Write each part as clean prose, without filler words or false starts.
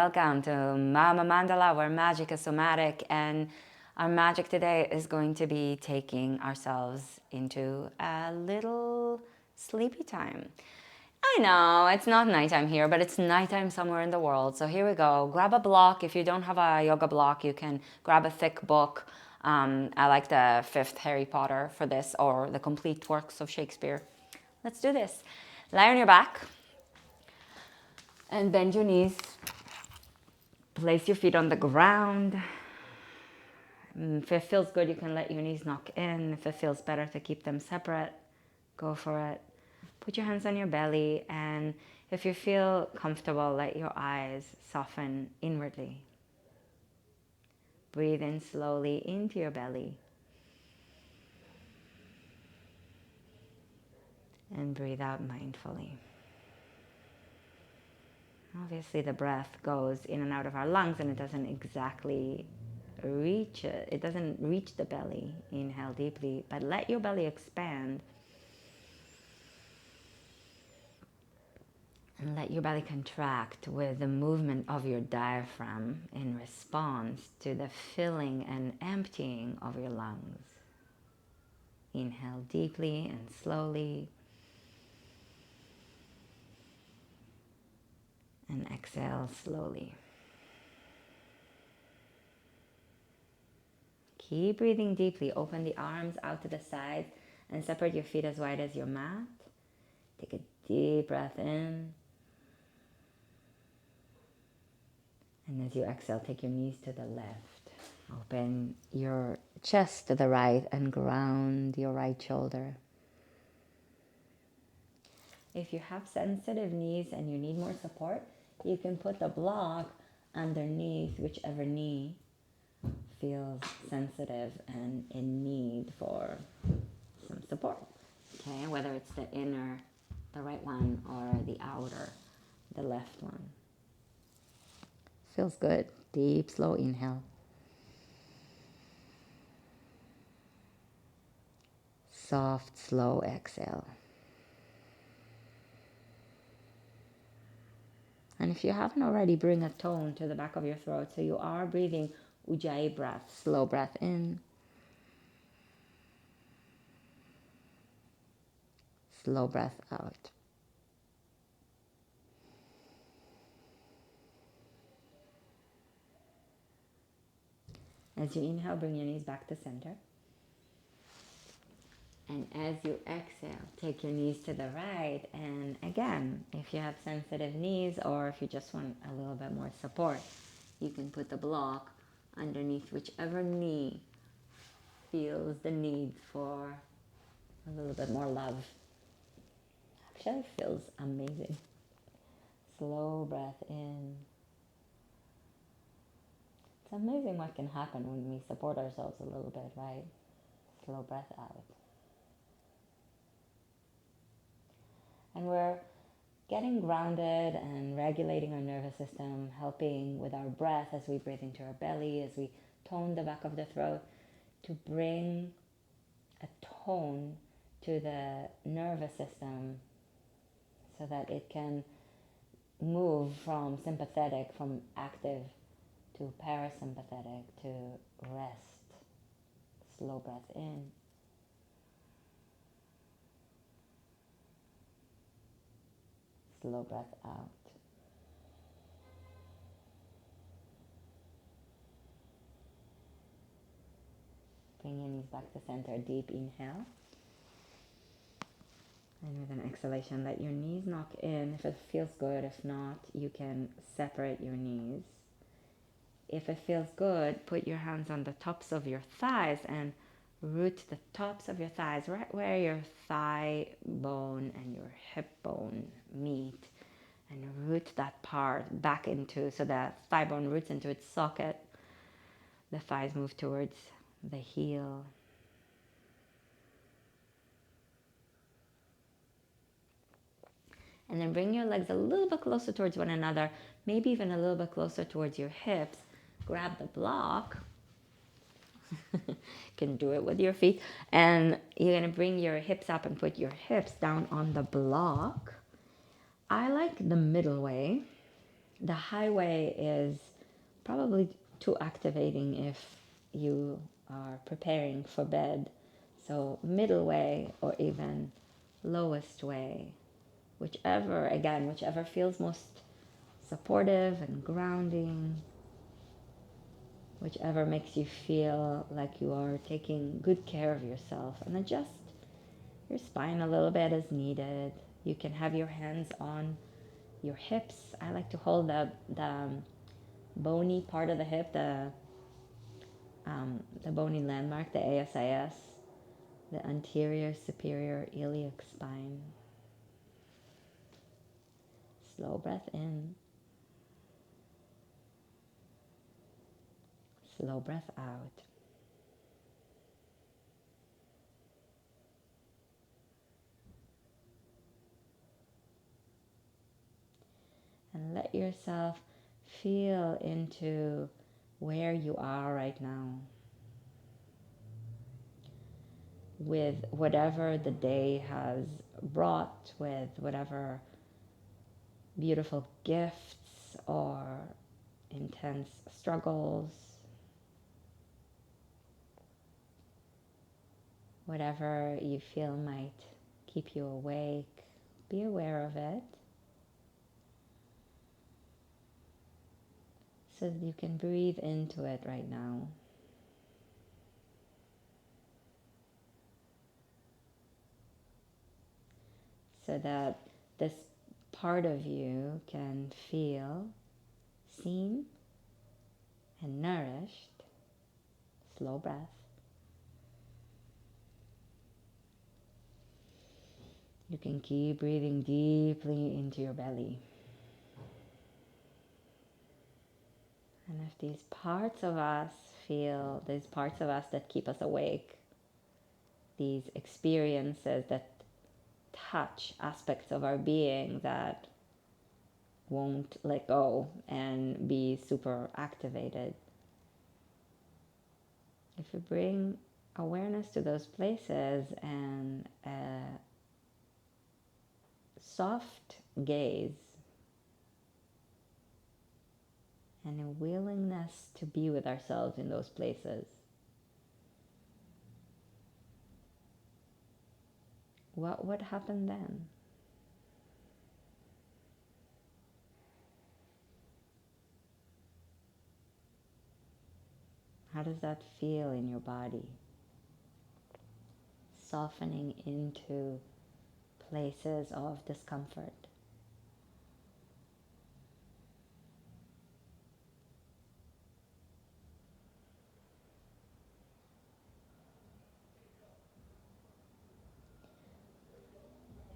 welcome to Mama Mandala, where magic is somatic. And our magic today is going to be taking ourselves into a little sleepy time. I know it's not nighttime here, but it's nighttime somewhere in the world. So here we go. Grab a block. If you don't have a yoga block, you can grab a thick book. I like the fifth Harry Potter for this, or the complete works of Shakespeare. Let's do this. Lie on your back and bend your knees. Place your feet on the ground. If it feels good, you can let your knees knock in. If it feels better to keep them separate, go for it. Put your hands on your belly, and if you feel comfortable, let your eyes soften inwardly. Breathe in slowly into your belly. And breathe out mindfully. Obviously, the breath goes in and out of our lungs, and it doesn't exactly reach it. It doesn't reach the belly. Inhale deeply, but let your belly expand. And let your belly contract with the movement of your diaphragm in response to the filling and emptying of your lungs. Inhale deeply and slowly. And exhale slowly. Keep breathing deeply. Open the arms out to the sides and separate your feet as wide as your mat. Take a deep breath in. And as you exhale, take your knees to the left. Open your chest to the right and ground your right shoulder. If you have sensitive knees and you need more support, you can put the block underneath whichever knee feels sensitive and in need for some support. Okay, whether it's the inner, the right one, or the outer, the left one. Feels good. Deep, slow inhale. Soft, slow exhale. And if you haven't already, bring a tone to the back of your throat. So you are breathing Ujjayi breath, slow breath in. Slow breath out. As you inhale, bring your knees back to center. And as you exhale, take your knees to the right. And again, if you have sensitive knees or if you just want a little bit more support, you can put the block underneath whichever knee feels the need for a little bit more love. Actually, it feels amazing. Slow breath in. It's amazing what can happen when we support ourselves a little bit, right? Slow breath out. And we're getting grounded and regulating our nervous system, helping with our breath as we breathe into our belly, as we tone the back of the throat, to bring a tone to the nervous system so that it can move from sympathetic, from active to parasympathetic, to rest. Slow breath in. Slow breath out. Bring your knees back to center. Deep inhale. And with an exhalation, let your knees knock in if it feels good. If not, you can separate your knees. If it feels good, put your hands on the tops of your thighs and root the tops of your thighs right where your thigh bone and your hip bone meet. And root that part back into, so that thigh bone roots into its socket. The thighs move towards the heel. And then bring your legs a little bit closer towards one another, maybe even a little bit closer towards your hips. Grab the block. You can do it with your feet. And you're going to bring your hips up and put your hips down on the block. I like the middle way, The highway is probably too activating if you are preparing for bed. So middle way or even lowest way, whichever feels most supportive and grounding, whichever makes you feel like you are taking good care of yourself, and adjust your spine a little bit as needed. You can have your hands on your hips. I like to hold the bony part of the hip, the bony landmark, the ASIS, the anterior superior iliac spine. Slow breath in, slow breath out. And let yourself feel into where you are right now, with whatever the day has brought, with whatever beautiful gifts or intense struggles, whatever you feel might keep you awake. Be aware of it so that you can breathe into it right now. So that this part of you can feel seen and nourished. Slow breath. You can keep breathing deeply into your belly. And if these parts of us that keep us awake, these experiences that touch aspects of our being that won't let go and be super activated, if you bring awareness to those places and a soft gaze and a willingness to be with ourselves in those places, what would happen then? How does that feel in your body? Softening into places of discomfort.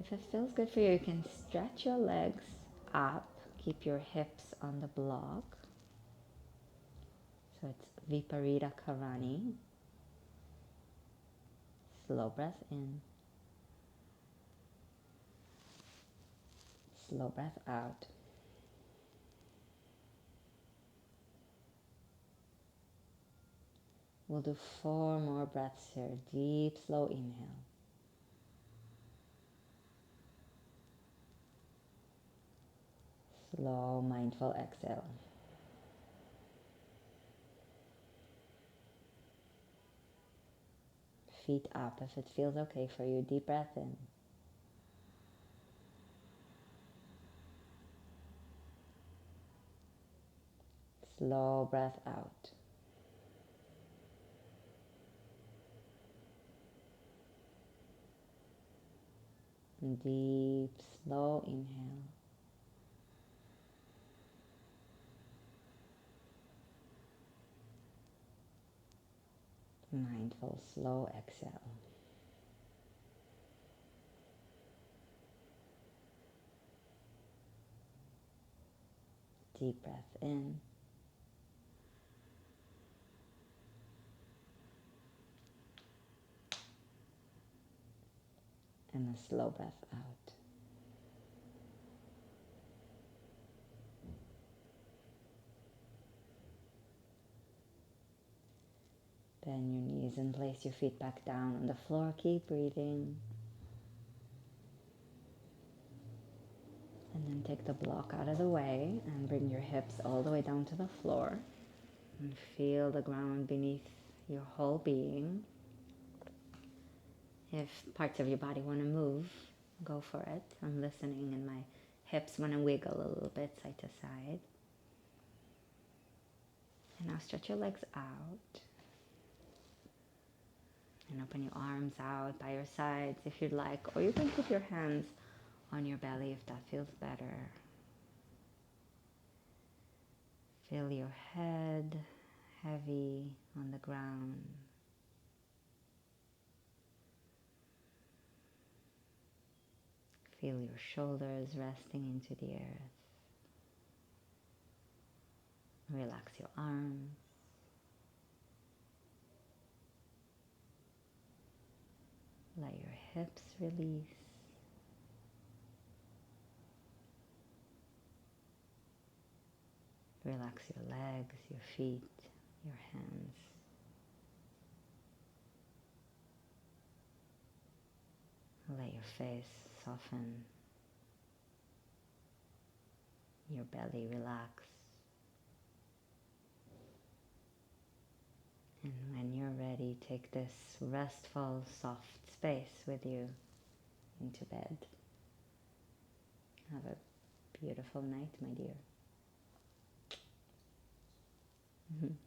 If it feels good for you, you can stretch your legs up, keep your hips on the block. So it's Viparita Karani. Slow breath in, slow breath out. We'll do 4 more breaths here. Deep, slow inhale. Slow, mindful exhale. Feet up if it feels okay for you. Deep breath in. Slow breath out. And deep, slow inhale. Mindful, slow exhale. Deep breath in. And a slow breath out. Bend your knees and place your feet back down on the floor. Keep breathing. And then take the block out of the way and bring your hips all the way down to the floor. And feel the ground beneath your whole being. If parts of your body want to move, go for it. I'm listening and my hips want to wiggle a little bit side to side. And now stretch your legs out. And open your arms out by your sides if you'd like. Or you can put your hands on your belly if that feels better. Feel your head heavy on the ground. Feel your shoulders resting into the earth. Relax your arms. Let your hips release. Relax your legs, your feet, your hands. Let your face soften. Your belly relax. And when you're ready, take this restful, soft space with you into bed. Have a beautiful night, my dear.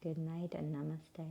Good night and namaste.